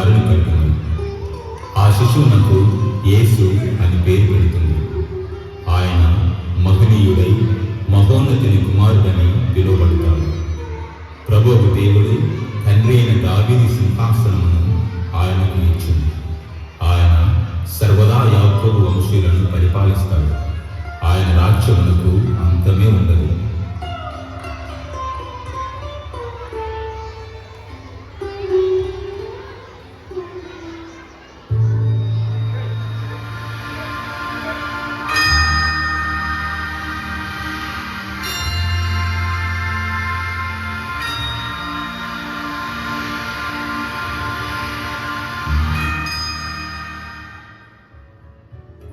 కుమారుని కంటుంది. ఆ శిశువునకు యేసు అని పేరు పెడుతుంది. ఆయన మహనీయుడై మహోన్నతుని కుమారుడని పిలువబడతాడు. ప్రభువు దేవుడు తండ్రి అయిన దావీదు సింహాసనమును ఆయనకు ఇచ్చింది. ఆయన సర్వదా యాకోబు వంశీయులను పరిపాలిస్తాడు. ఆయన రాజ్యమునకు అంతమే ఉండదు.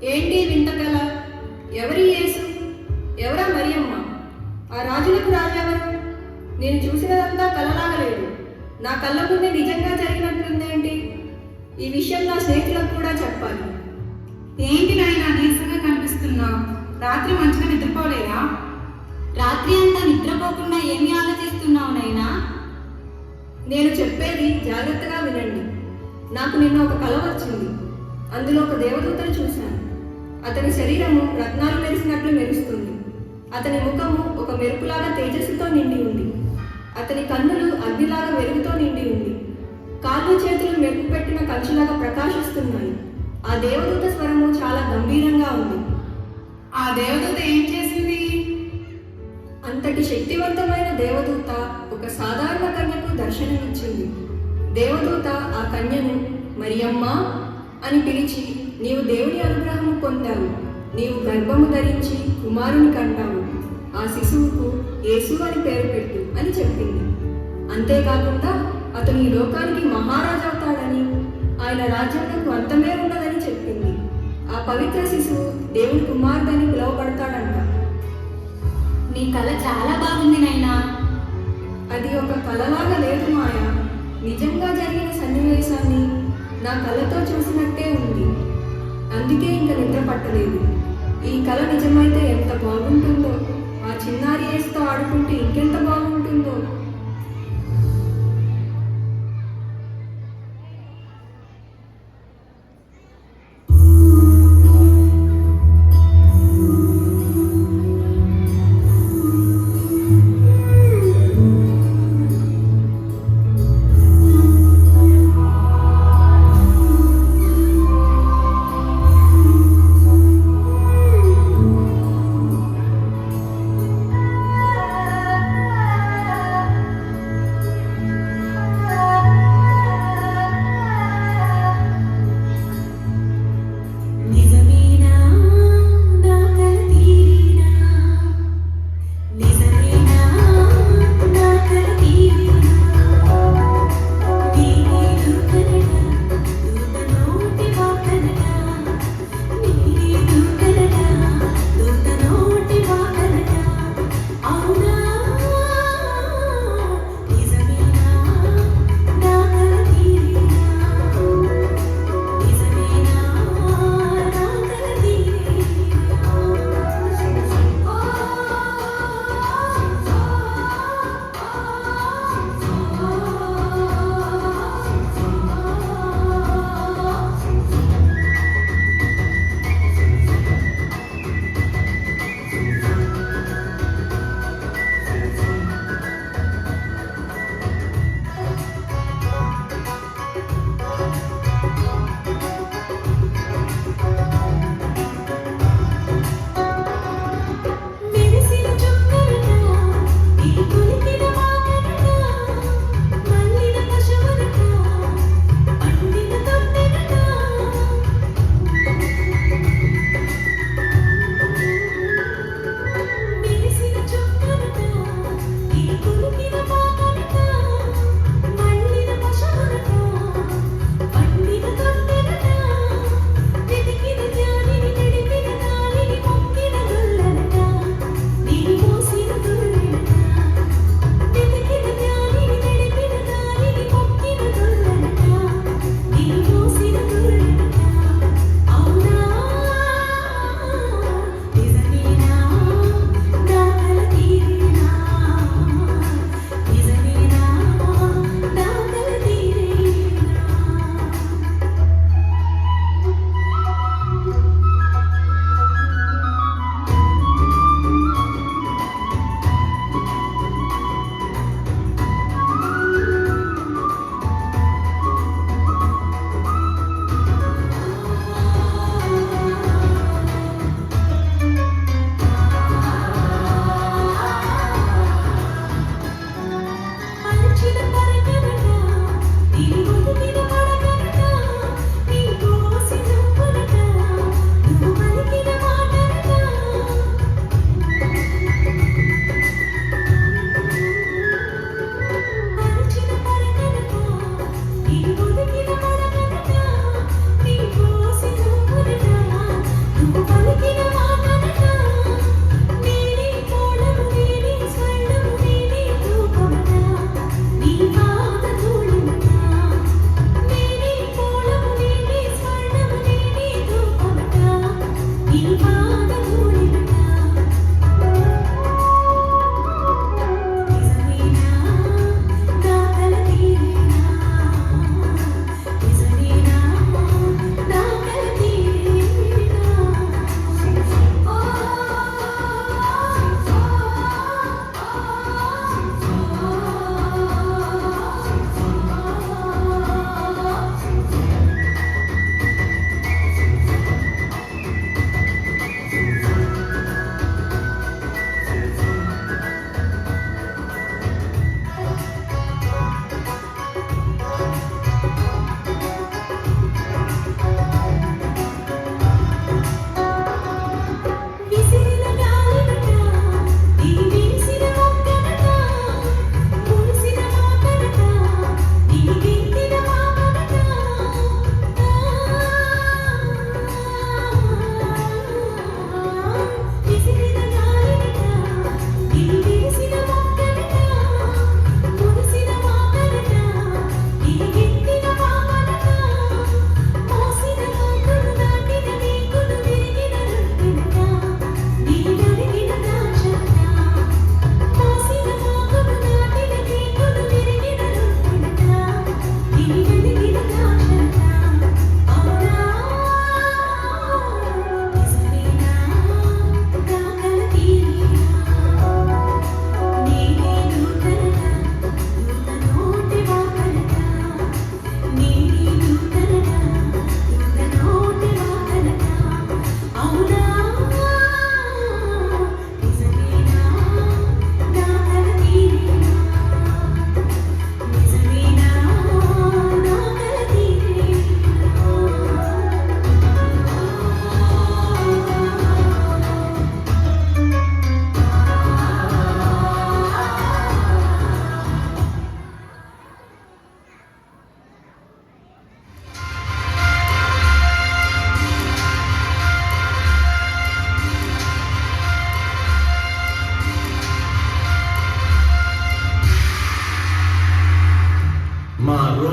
ఏంటి వింత కల? ఎవరి యేసు? ఎవరా మరియమ్మ? ఆ రాజులకు రాజెవరు? నేను చూసినదంతా కలలాగలేదు. నా కళ్ళ ముందే నిజంగా జరిగినట్లుందేంటి? ఈ విషయం నా స్నేహితులకు కూడా చెప్పాలి. ఏంటి నాయనా నీరసంగా కనిపిస్తున్నావు? రాత్రి మంచిగా నిద్రపోలేదా? రాత్రి అంతా నిద్రపోకుండా ఏమి ఆలోచిస్తున్నావు నైనా? నేను చెప్పేది జాగ్రత్తగా వినండి. నాకు నిన్న ఒక కల వచ్చింది. అందులో ఒక దేవదూతను చూశాను. అతని శరీరము రత్నాలు మెరిసినట్లు మెరుస్తుంది. అతని ముఖము ఒక మెరుపులాగా తేజస్సుతో నిండి ఉంది. అతని కన్నులు అగ్నిలాగా వెలుగుతో నిండి ఉంది. కాళ్ళు చేతులు మెరుపు పెట్టిన కంచులాగా ప్రకాశిస్తున్నాయి. ఆ దేవదూత స్వరము చాలా గంభీరంగా ఉంది. ఆ దేవదూత ఏం చేసింది? అంతటి శక్తివంతమైన దేవదూత ఒక సాధారణ కన్యకు దర్శనమిచ్చింది. దేవదూత ఆ కన్యను మరియమ్మ అని పిలిచి, నీవు దేవుని అనుగ్రహము పొందావు. నీవు గర్భము ధరించి కుమారుని కంటావు. ఆ శిశువుకు యేసు అని పేరు పెట్టు అని చెప్పింది. అంతేకాకుండా అతను ఈ లోకానికి మహారాజు అవుతాడని, ఆయన రాజ్యంలో అంతమే ఉండదని చెప్పింది. ఆ పవిత్ర శిశువు దేవుని కుమారుడని పిలువబడతాడంట. నీ కళ చాలా బాగుంది నైనా. అది ఒక కలలాగా లేదు మాయా. నిజంగా జరిగిన సన్నివేశాన్ని నా కళతో చూసినట్టే ఉంది. అందుకే ఇంకా నిద్ర పట్టలేదు. ఈ కళ నిజమైతే ఎంత బాగుంటుందో. ఆ చిన్నారి యేసుతో ఆడుకుంటే ఇంకెంత బాగుంటుందో.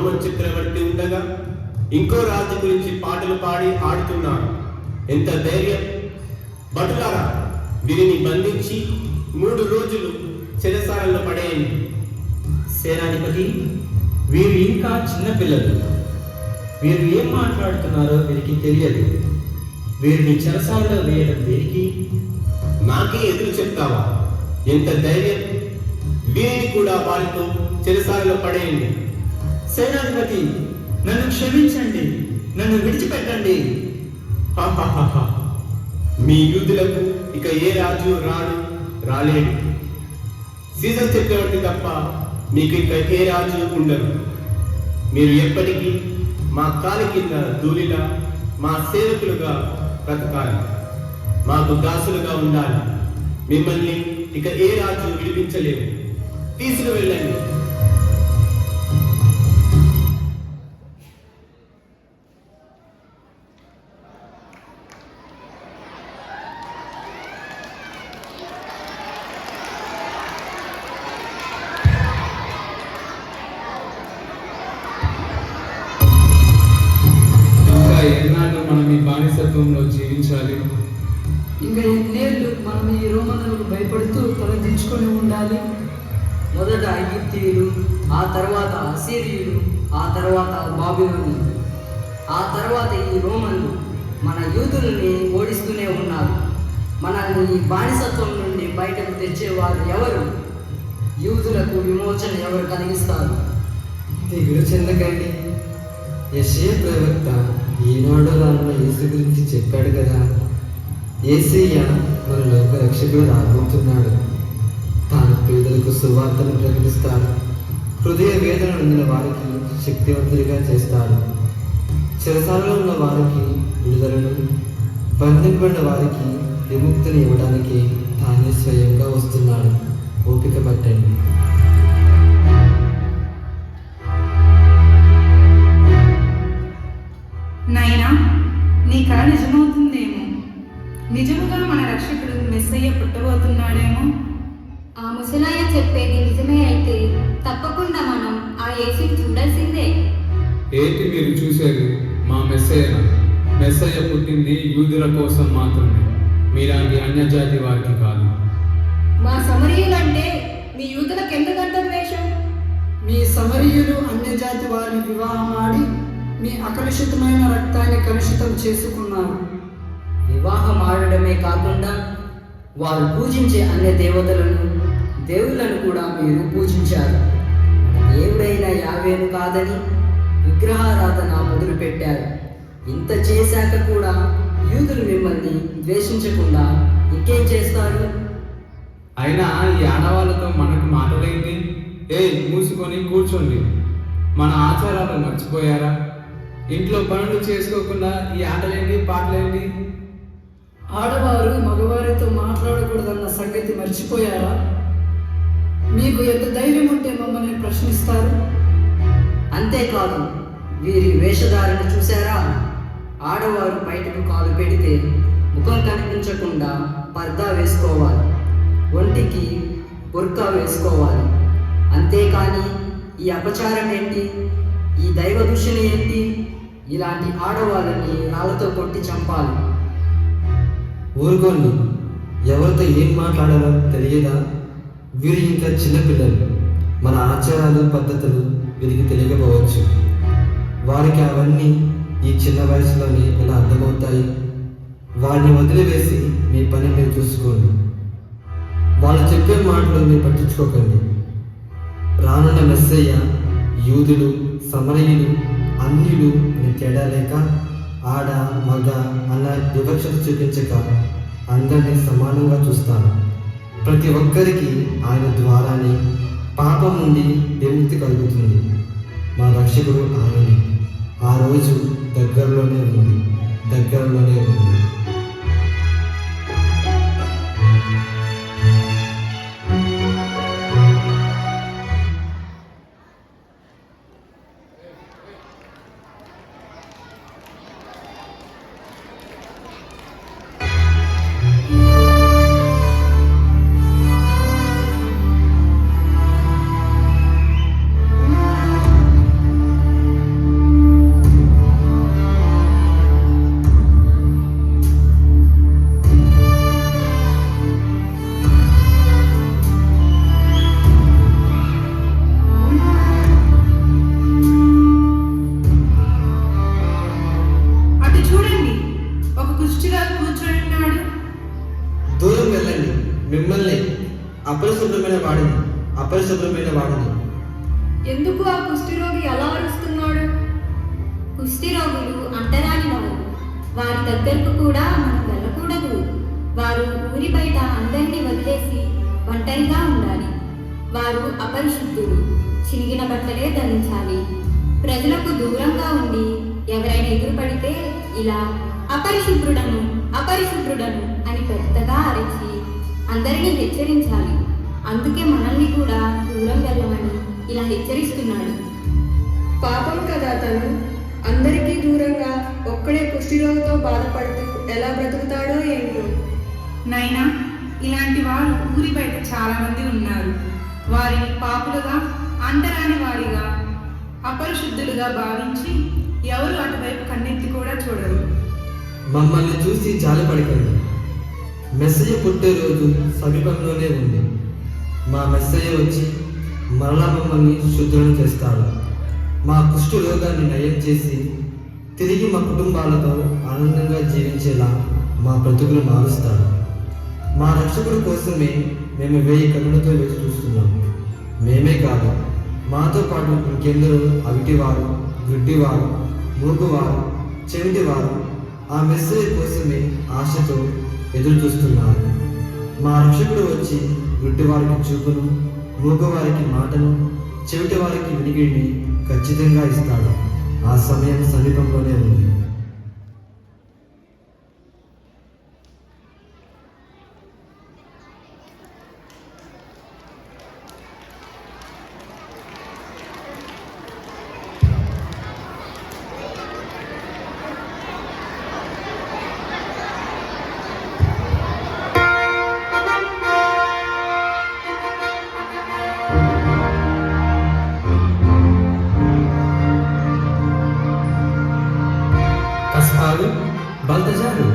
రోమన్ చక్రవర్తి ఉండగా ఇంకో రాజు గురించి పాటలు పాడి ఆడుతున్నారు. ఎంత ధైర్యం! భటులారా, వీరిని బంధించి 3 రోజులు చెరసాలలో పడేయండి. సేనాధిపతి, వీరు ఇంకా చిన్నపిల్లలు. వీరు ఏం మాట్లాడుతున్నారో వీరికి తెలియదు. వీరిని చెరసాలలో వేయడం దేనికి? నాకే ఎదురు చెప్తావా? ఎంత ధైర్యం! వీరిని కూడా వారితో చెరసాలలో పడేయండి. సేనాధిపతి, నన్ను క్షమించండి, నన్ను విడిచిపెట్టండి. హాహాహాహా. మీ యూదులకు ఇక ఏ రాజు రాలేడు. సీజర్ చక్రవర్తి తప్ప మీకు ఇక ఏ రాజు ఉండరు. మీరు ఎప్పటికీ మా కాలి కింద ధూళిలా మా సేవకులుగా బ్రతకాలి, మాకు దాసులుగా ఉండాలి. మిమ్మల్ని ఇక ఏ రాజు విడిపించలేరు. తీసుకు వెళ్ళండి. ఇంకా ఎన్నాళ్ళు మనం ఈ బానిసత్వంలో జీవించాలి? ఇంకా ఎన్నేళ్ళు మనం ఈ రోమనులకు భయపడుతూ తలదించుకొని ఉండాలి? మొదట ఐగుప్తీయులు, ఆ తర్వాత అసీరియులు, ఆ తర్వాత బాబిలోనులు, ఆ తర్వాత ఈ రోమన్లు మన యూదుల్ని ఓడిస్తూనే ఉన్నారు. మనల్ని ఈ బానిసత్వం నుండి బయటకు తెచ్చేవారు ఎవరు? యూదులకు విమోచన ఎవరు కలిగిస్తారు? దిగులు చెందకండి. యెషయా ప్రవక్త ఈనాడు రానున్న యేసు గురించి చెప్పాడు కదా. యేసయ్య మన లోక రక్షకుడు రాబోతున్నాడు. తాను పేదలకు సువార్తను ప్రకటిస్తాడు. హృదయ వేదన ఉండిన వారికి శక్తివంతుడిగా చేస్తాడు. చెరసాలలో ఉన్న వారికి విడుదలను, బంధింపబడిన వారికి విముక్తిని ఇవ్వడానికి తానే స్వయంగా వస్తున్నాడు. ఓపిక పట్టండి. నైనా, నీ కళ నిజమవుతుందేమో. నిజముగా మన రక్షకుడు మెస్సయ్య పుట్టబోతున్నాడేమో. ఆ ముసలాయ చెప్పేది నిజమే అయితే తప్పకుండా మనం ఆ యేసుని చూడాల్సిందే. ఏంటి మీరు చూసేది? మా మెస్సయ్య పుట్టింది యూదుల కోసం మాత్రమే, మీలాంటి అన్యజాతి వారికి కాదు. మా సమరీయులంటే మీ యూదులకు ఎందుకంత ద్వేషం? మీ సమరీయులు అన్యజాతి వారిని వివాహం ఆడి మీ అకలుషితమైన రక్తాన్ని కలుషితం చేసుకున్నారు. వివాహం ఆడడమే కాకుండా వారు పూజించే అన్య దేవతలను, దేవుళ్ళను కూడా మీరు పూజించారు. దేవుడైన యావేను కాదని విగ్రహారాధన మొదలుపెట్టారు. ఇంత చేశాక కూడా యూదులు మిమ్మల్ని ద్వేషించకుండా ఇంకేం చేస్తారు? అయినా ఈ ఆడవాళ్ళతో మనకు మాటలేంటి? మూసుకొని కూర్చోండి. మన ఆచారాలు మర్చిపోయారా? ఇంట్లో పనులు చేసుకోకుండా ఈ ఆటలేంటి, పాటలేంటి? ఆడవారు మగవారితో మాట్లాడకూడదన్న సంగతి మర్చిపోయారా? మీకు ఎంత ధైర్యం ఉంటే మమ్మల్ని ప్రశ్నిస్తారు? అంతేకాదు, వీరి వేషధారణ చూశారా? ఆడవారు బయటకు కాలు పెడితే ముఖం కనిపించకుండా పర్దా వేసుకోవాలి, ఒంటికి బుర్కా వేసుకోవాలి. అంతేకాని ఈ అపచారం ఏంటి? ఈ దైవ దూషణ ఏంటి? ఇలాంటి ఆడవాళ్ళని రాళ్ళతో కొట్టి చంపాలి. ఊరుకోండి. ఎవరితో ఏం మాట్లాడాలో తెలియదా? వీరు ఇంకా చిన్నపిల్లలు. మన ఆచారాలు, పద్ధతులు వీరికి తెలియకపోవచ్చు. వారికి అవన్నీ ఈ చిన్న వయసులోనే ఎలా అర్థమవుతాయి? వారిని వదిలివేసి మీ పని మీరు చూసుకోండి. వాళ్ళు చెప్పే మాటలు మీరు పట్టించుకోకండి. రానున్న మెస్సయ్య యూదులు, సమరయులు, అన్యులు అని తేడా లేక, ఆడ మగ అన్న వివక్షత చూపించక అందరినీ సమానంగా చూస్తాను. ప్రతి ఒక్కరికి ఆయన ద్వారానే పాపం నుండి విముక్తి కలుగుతుంది. మా రక్షకుడు ఆయనే. ఆ రోజు దగ్గరలోనే ఉంది. అపరిశుభ్రమైన వాడిని. ఎందుకు ఆ కుష్ఠరోగి అలా అరుస్తున్నాడు? కుష్ఠరోగులు అంటరాని వారు, వారి దగ్గరకు కూడా మనం వెళ్ళకూడదు. వారు ఊరి బయట అందరినీ వదిలేసి ఒంటరిగా ఉండాలి. వారు అపరిశుద్ధులు, చినిగిన బట్టలే ధరించాలి. ప్రజలకు దూరంగా ఉండి ఎవరైనా ఎదురుపడితే ఇలా అపరిశుభ్రుడను అపరిశుభ్రుడను అని పెద్దగా అరిచి అందరినీ హెచ్చరించాలి. అందుకే మనల్ని కూడా దూరం వెళ్ళమని ఇలా హెచ్చరిస్తున్నాడు. పాపం కదా తను. అందరికీ దూరంగా ఒక్కడే కుష్ఠరోగితో బాధపడుతూ ఎలా బ్రతుకుతాడో ఏంటో. నైనా, ఇలాంటి వారు ఊరి బయట చాలా మంది ఉన్నారు. వారిని పాపులుగా, అంటరాని వారిగా, అపరిశుద్ధులుగా భావించి ఎవరు అటువైపు కన్నెత్తి కూడా చూడరు. మమ్మల్ని చూసి జాలిపడకండి. మెస్సయ్య పుట్టే రోజు సమీపంలోనే ఉంది. మా మెస్సయ్య వచ్చి మరలా మమ్మల్ని శుద్ధులను చేస్తాడు. మా కుష్ఠ రోగాన్ని నయం చేసి తిరిగి మా కుటుంబాలతో ఆనందంగా జీవించేలా మా బ్రతుకులు మారుస్తాడు. మా రక్షకుడి కోసమే మేము 1000 కన్నులతో వేచి చూస్తున్నాం. మేమే కాదు, మాతో పాటు ఇంకెందరో అవిటివారు, గుడ్డివారు, మూగువారు, చెవిటివారు ఆ మెస్సయ్య కోసమే ఆశతో ఎదురు చూస్తున్నారు. మా రక్షకుడు వచ్చి గుడ్డివారికి చూపును, మూగవారికి మాటను, చెవిటి వారికి వినికిడిని ఖచ్చితంగా ఇస్తాడు. ఆ సమయం సమీపంలోనే ఉంది. బల్తజారు,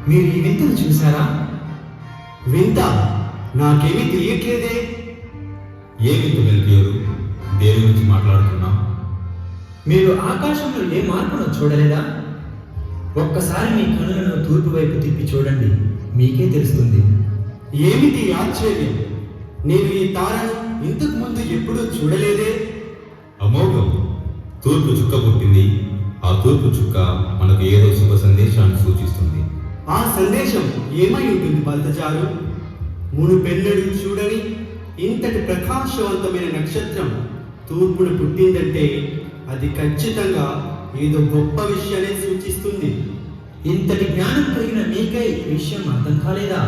మీరు ఈ వింతను చూసారా? వింత? నాకేమీ తెలియట్లేదే. ఏమిటి మెల్కియోరు, దేని గురించి మాట్లాడుతున్నా? మీరు ఆకాశంలో ఏ మార్పును చూడలేదా? ఒక్కసారి మీ కనులను తూర్పు వైపు తిప్పి చూడండి, మీకే తెలుస్తుంది. ఏమిటి ఆశ్చర్యం? నేను ఈ తారను ఇంతకు ముందు ఎప్పుడూ చూడలేదే. అమోఘం! తూర్పు చుక్క పుట్టింది. ఆ తూర్పు చుక్క మనకు ఏదో శుభ సందేశాన్ని సూచిస్తుంది. ఆ సందేశం ఏమై ఉంటుంది బల్తజారు? మునుపెన్నడూ చూడని ఇంతటి ప్రకాశవంతమైన నక్షత్రం తూర్పును పుట్టిందంటే అది ఖచ్చితంగా ఏదో గొప్ప విషయాన్ని సూచిస్తుంది. ఇంతటి జ్ఞానం కలిగిన మీకే ఈ విషయం అర్థం కాలేదా?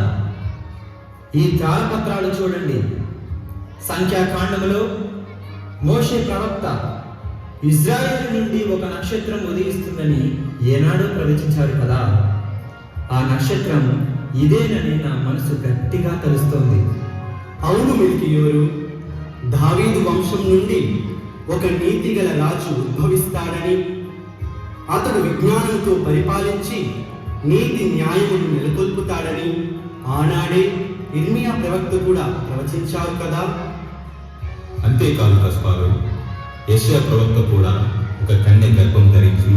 ఈ తాళపత్రాలు చూడండి. సంఖ్యాకాండములో మోషే ప్రవక్త ఇజ్రాయేలు నుండి ఒక నక్షత్రం ఉదయిస్తుందని ఏనాడో ప్రవచించారు కదా. ఆ నక్షత్రం ఇదేనని నా మనసు గట్టిగా తెలుస్తోంది. అవును మెల్కియోరు, దావీదు వంశం నుండి ఒక నీతిగల రాజు ఉద్భవిస్తాడని, అతడు విజ్ఞానంతో పరిపాలించి నీతి న్యాయమును నెలకొల్పుతాడని ఆనాడే ఇర్మియా ప్రవక్త కూడా ప్రవచించారు కదా. అంతేకాదు కస్పారు, యెషయా ప్రవక్త కూడా ఒక కన్య గర్భం ధరించి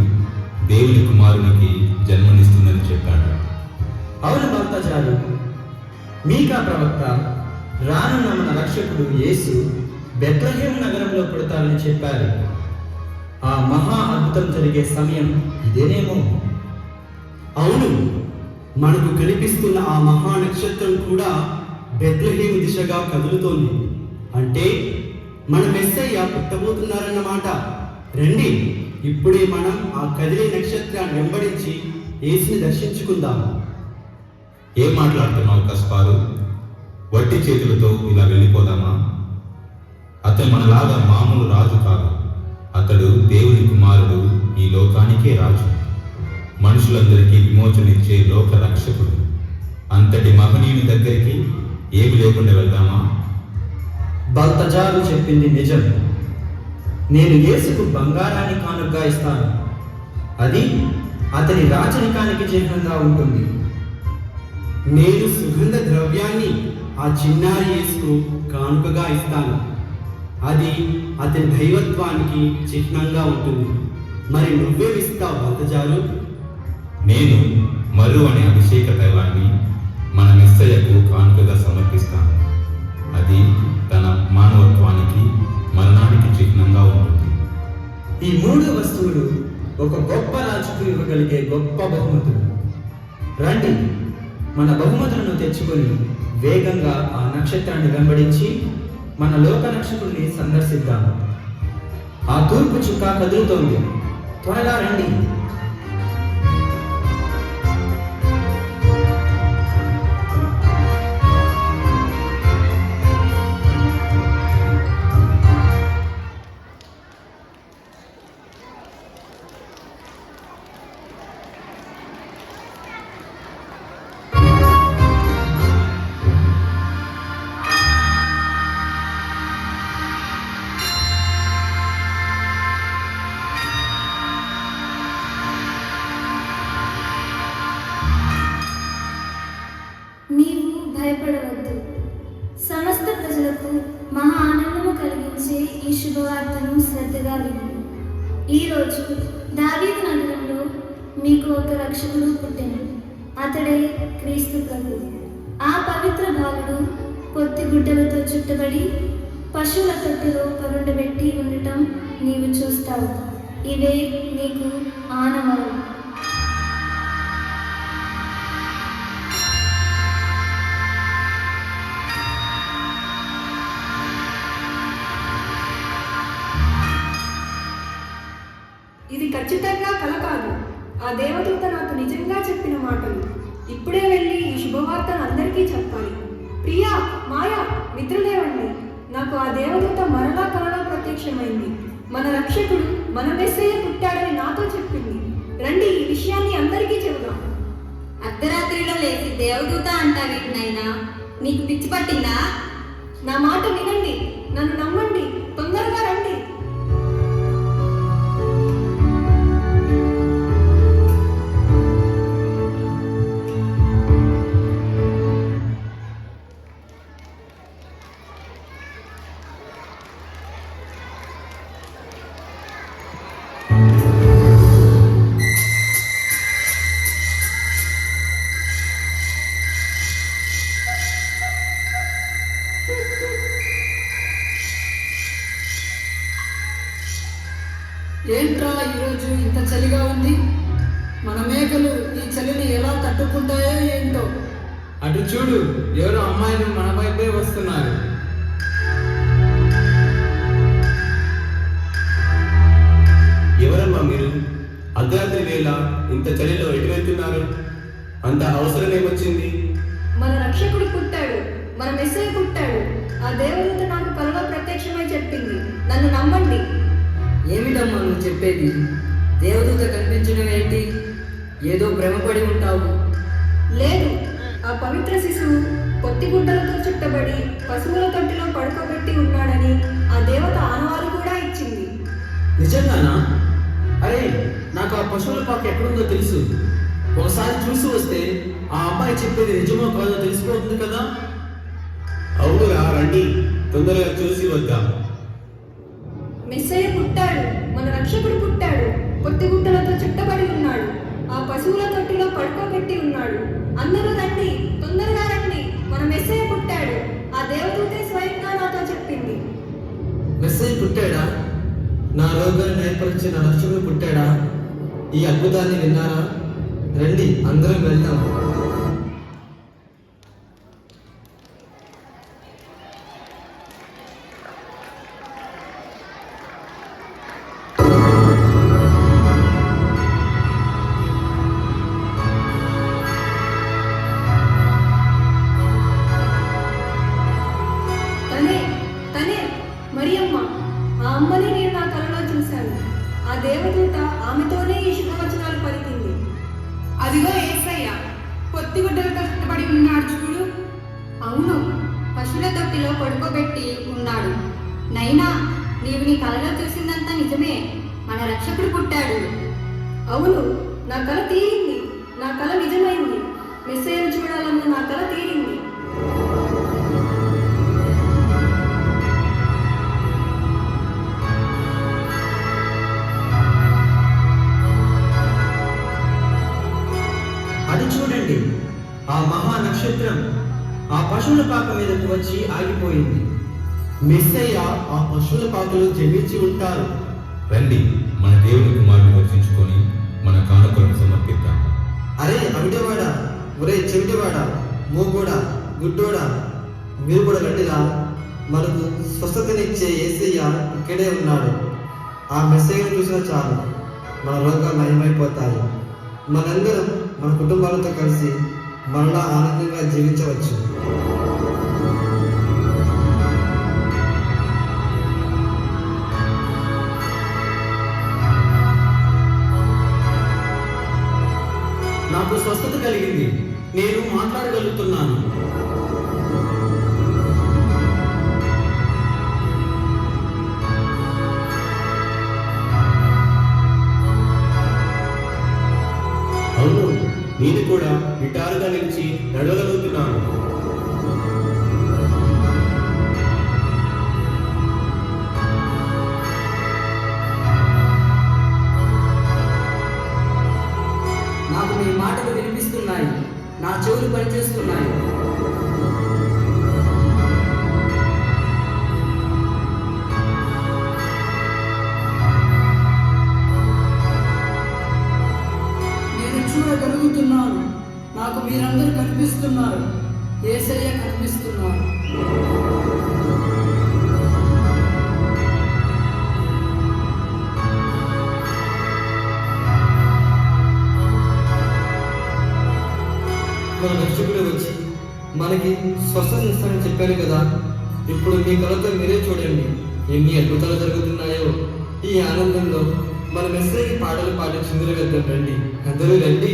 దేవుని కుమారునికి జన్మనిస్తుందని చెప్పాడు. అవును బల్తజారు, మీకా ప్రవక్త రానున్న మన రక్షకుడు యేసు బెత్లెహేము నగరంలో పుడతారని చెప్పారు. ఆ మహా అద్భుతం జరిగే సమయం ఇదేనేమో. అవును, మనకు కనిపిస్తున్న ఆ మహా నక్షత్రం కూడా బెత్లెహేము దిశగా కదులుతోంది. అంటే మన మెస్సయ్య పుట్టబోతున్నారన్నమాట. రండి, ఇప్పుడే మనం ఆ కదిలే నక్షత్రాన్ని వెంబడించి యేసుని దర్శించుకుందాం. ఏం మాట్లాడుతున్నావు కస్పారు? వట్టి చేతులతో ఇలా వెళ్ళిపోదామా? అతను మనలాగా మామూలు రాజు కాదు. అతడు దేవుని కుమారుడు, ఈ లోకానికే రాజు, మనుషులందరికీ విమోచనిచ్చే లోక రక్షకుడు. అంతటి మహనీయుని దగ్గరికి ఏమి లేకుండా వెళ్దామా? బల్తజారు చెప్పింది నిజం. నేను యేసుకు బంగారాన్ని కానుకగా ఇస్తాను. అది అతని రాజరికానికి చిహ్నంగా ఉంటుంది. నేను సుగంధ ద్రవ్యాన్ని ఆ చిన్నారి యేసుకు కానుకగా ఇస్తాను. అది అతని దైవత్వానికి చిహ్నంగా ఉంటుంది. మరి నువ్వేమిస్తావు బల్తజారు? నేను మరు అనే అభిషేక తైలాన్ని మన మెస్సయ్యకు కానుకగా సమర్పిస్తాను. ఈ 3 వస్తువులు ఒక గొప్ప రాజుకు ఇవ్వగలిగే గొప్ప బహుమతులు. రండి, మన బహుమతులను తెచ్చుకొని వేగంగా ఆ నక్షత్రాన్ని వెంబడించి మన లోక నక్షత్రుడిని సందర్శిద్దాం. ఆ తూర్పు చుక్క కదులుతోంది, త్వరగా రండి. నీవు భయపడవద్దు. సమస్త ప్రజలకు మహా ఆనందము కలిగించే ఈ శుభవార్తను శ్రద్ధగా విను. ఈరోజు దావీదు నగరంలో మీకు ఒక రక్షకుడు పుట్టెను. అతడే క్రీస్తు ప్రభు. ఆ పవిత్ర బాలుడు పొత్తి గుడ్డలతో చుట్టబడి పశువుల తొట్టులో పరుండబెట్టి ఉండటం నీవు చూస్తావు. ఇవే నీకు ఆనవాలు. ఇది ఖచ్చితంగా కల కాదు. ఆ దేవదూత నాకు నిజంగా చెప్పిన మాటలు. ఇప్పుడే వెళ్ళి ఈ శుభవార్తను అందరికీ చెప్పాలి. ప్రియా, మాయా, నిద్రలేవండి. నాకు ఆ దేవదూత మరలా కలలో ప్రత్యక్షమైంది. మన రక్షకుడు, మన మెస్సయ్య పుట్టాడని నాతో చెప్పింది. రండి, ఈ విషయాన్ని అందరికీ చెబుదాం. అర్ధరాత్రిలో లేచి దేవదూత అంటావేంటినైనా? నీకు పిచ్చి పట్టిందా? నా మాట వినండి, నన్ను నమ్మండి, తొందరగా రండి. ఏంట్రా ఈరోజు ఇంత చలిగా ఉంది? మన మేకలు ఈ చలిని ఎలా తట్టుకుంటాయో ఏంటో. అటు చూడు, ఎవరో అమ్మాయిలు మన వైపే వస్తున్నారు. ఎవరమ్మా మీరు? అర్ధరాత్రి వేళ ఇంత చలిలో ఎటు వెళ్తున్నారు? అంత అవసరం ఏమొచ్చింది? మన రక్షకుడు పుట్టాడు, మన మెస్సయ్య పుట్టాడు. ఆ దేవదూత నాకు కలలో ప్రత్యక్షమై చెప్పింది. నన్ను నమ్మండి. ఏమిటమ్మా నువ్వు చెప్పేది? దేవదూత కనిపించడం ఏంటి? ఏదో భ్రమపడి ఉంటావు. లేదు, ఆ పవిత్ర శిశువు పొత్తిగుడ్డలతో చుట్టబడి పశువుల తొట్టిలో పడుకోబెట్టి ఉన్నాడని ఆ దేవత ఆనవాలు కూడా ఇచ్చింది. నిజంగానా? అరే, నాకు ఆ పశువుల పాక ఎక్కడుందో తెలుసు. ఒకసారి చూసి వస్తే ఆ అమ్మాయి చెప్పేది నిజమో కాదో తెలిసిపోతుంది కదా. అవునురా, రండి, తొందరగా చూసి వద్దాం. మెస్సయ్య పుట్టాడు, మన రక్షకుడు పుట్టాడు. పొత్తిగుడ్డలతో చుట్టబడి ఉన్నాడు. ఆ పశువుల తొట్టిలో పడుకోబెట్టి ఉన్నాడు. అందరూ రండి, తొందరగా రండి, మన మెస్సయ్య పుట్టాడు. ఆ దేవదూతే స్వయంగా నాతో చెప్పింది. మెస్సయ్య పుట్టాడా? నా రోగాన్ని ఏర్పరిచిన రక్షకుడు పుట్టాడా? ఈ అద్భుతాన్ని విన్నారా? రండి, అందరం వెళ్దాం. తనే మరియమ్మ. ఆ అమ్మని నేను నా కలలో చూశాను. ఆ దేవదూత ఆమెతోనే ఈ శుభవచనాలు పలికింది. అదిగో యేసయ్య పొత్తిగుడ్డలతో చుట్టబడి ఉన్నాడు చూడు. అవును, పశువుల తొట్టిలో పడుకోబెట్టి ఉన్నాడు. నైనా, నీవు నీ కలలో చూసిందంతా నిజమే. మన రక్షకుడు పుట్టాడు. అవును, నా కల తీరింది. నా కల నిజమైంది. మెస్సయ్యను చూడాలన్న నా కల తీరింది. అది చూడండి, ఆ మహా నక్షత్రం ఆ పశువుల పాక మీదకు వచ్చి ఆగిపోయింది. మెస్సయ్య ఆ పశువుల పాకలో జన్మించి ఉంటారు. రండి, మన దేవుని కుమారుని దర్శించుకొని మన కానుకలను సమర్పిద్దాం. అరే అవిటవాడా, ఒరే చెవిటివాడా, మూగోడా, గుడ్డోడా, మీరు కూడా రండిరా. మనకు స్వస్థతనిచ్చే యేసయ్య ఇక్కడే ఉన్నాడు. ఆ మెసేజ్ను చూసినా చాలు మన రోగాలు నయమైపోతాయి. మనందరం మన కుటుంబాలతో కలిసి మరలా ఆనందంగా జీవించవచ్చు. నాకు స్వస్థత కలిగింది. నేను మాట్లాడగలుగుతున్నాను. అవును, నేను కూడా నిటారుగా నిలిచి నడవగలుగుతున్నాను. నాకు మీ మాటలు వినిపిస్తున్నాయి, నా చెవులు పనిచేస్తున్నాయి. నేను చూడగలుగుతున్నాను. నాకు మీరందరూ కనిపిస్తున్నారు. యేసయ్య కనిపిస్తున్నారు. మన రక్షకుడు వచ్చి మనకి స్వస్థత ఇస్తానని చెప్పాను కదా. ఇప్పుడు మీ కళ్ళతో మీరే చూడండి ఎన్ని అద్భుతాలు జరుగుతున్నాయో. ఈ ఆనందంలో మన మెసేజ్ పాటలు పాటించిందిరు కదా. రండి, అందరూ రండి.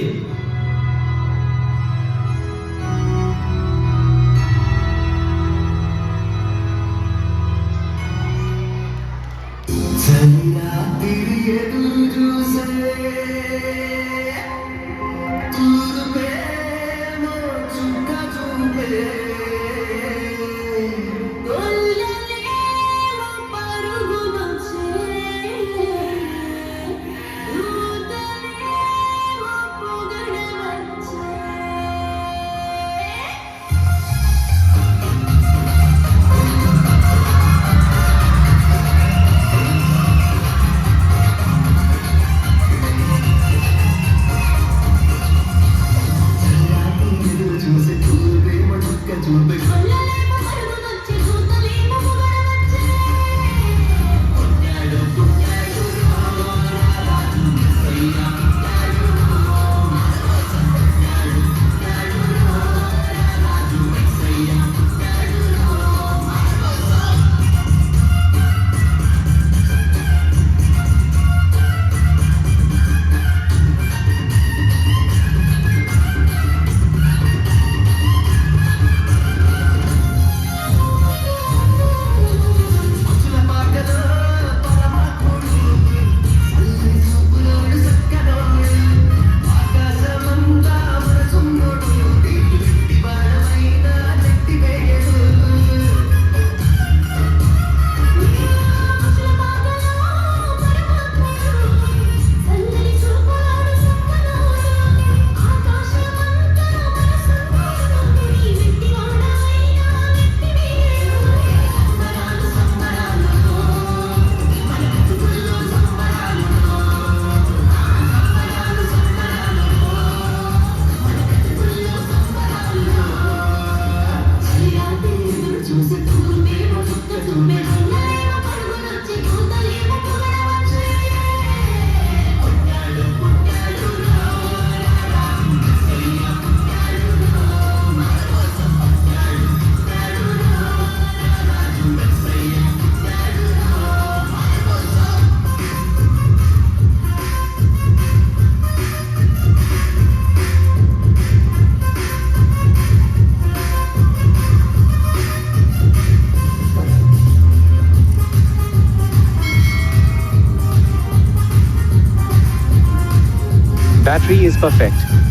Battery is perfect.